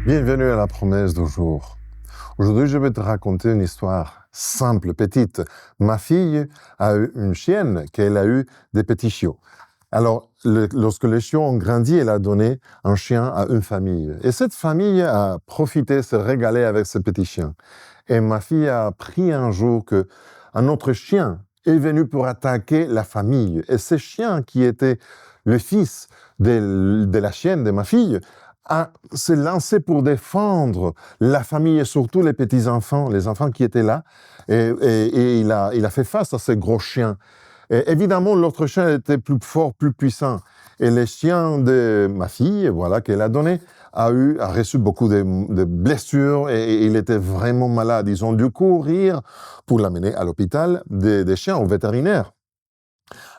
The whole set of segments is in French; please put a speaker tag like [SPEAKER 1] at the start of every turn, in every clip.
[SPEAKER 1] Bienvenue à la promesse du jour. Aujourd'hui, je vais te raconter une histoire simple, petite. Ma fille a eu une chienne qu'elle a eu des petits chiots. Alors, lorsque les chiots ont grandi, elle a donné un chien à une famille. Et cette famille a profité, se régalé avec ce petit chien. Et ma fille a appris un jour qu'un autre chien est venu pour attaquer la famille. Et ce chien, qui était le fils de la chienne de ma fille, s'est lancé pour défendre la famille et surtout les petits-enfants, les enfants qui étaient là. Et il a fait face à ce gros chien. Et évidemment, l'autre chien était plus fort, plus puissant. Et le chien de ma fille, voilà, qu'elle a donné, a reçu beaucoup de blessures et il était vraiment malade. Ils ont dû courir pour l'amener à l'hôpital des chiens, au vétérinaire.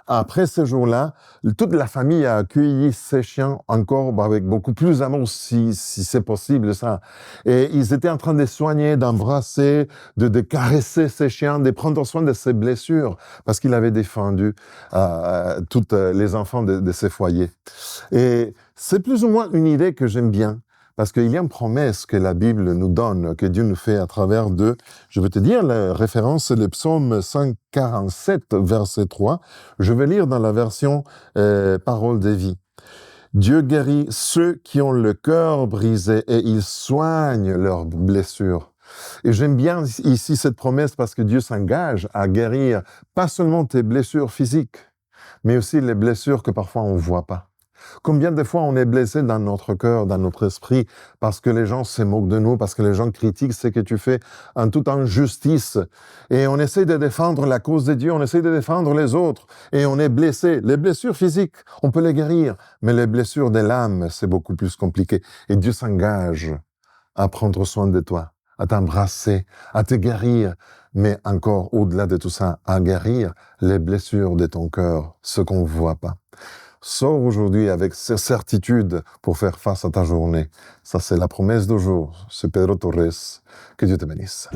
[SPEAKER 1] Après ce jour-là, toute la famille a accueilli ces chiens encore avec beaucoup plus d'amour, si c'est possible, ça. Et ils étaient en train de soigner, d'embrasser, de caresser ces chiens, de prendre soin de ses blessures, parce qu'il avait défendu tous les enfants de ces foyers. Et c'est plus ou moins une idée que j'aime bien. Parce qu'il y a une promesse que la Bible nous donne, que Dieu nous fait à travers je vais te dire, la référence, c'est le psaume 147, verset 3. Je vais lire dans la version Parole de vie. Dieu guérit ceux qui ont le cœur brisé et il soigne leurs blessures. Et j'aime bien ici cette promesse parce que Dieu s'engage à guérir pas seulement tes blessures physiques, mais aussi les blessures que parfois on ne voit pas. Combien de fois on est blessé dans notre cœur, dans notre esprit, parce que les gens se moquent de nous, parce que les gens critiquent ce que tu fais en toute injustice. Et on essaie de défendre la cause de Dieu, on essaie de défendre les autres, et on est blessé. Les blessures physiques, on peut les guérir, mais les blessures de l'âme, c'est beaucoup plus compliqué. Et Dieu s'engage à prendre soin de toi, à t'embrasser, à te guérir, mais encore au-delà de tout ça, à guérir les blessures de ton cœur, ce qu'on ne voit pas. Sors aujourd'hui avec ces certitudes pour faire face à ta journée. Ça, c'est la promesse du jour. C'est Pedro Torres. Que Dieu te bénisse.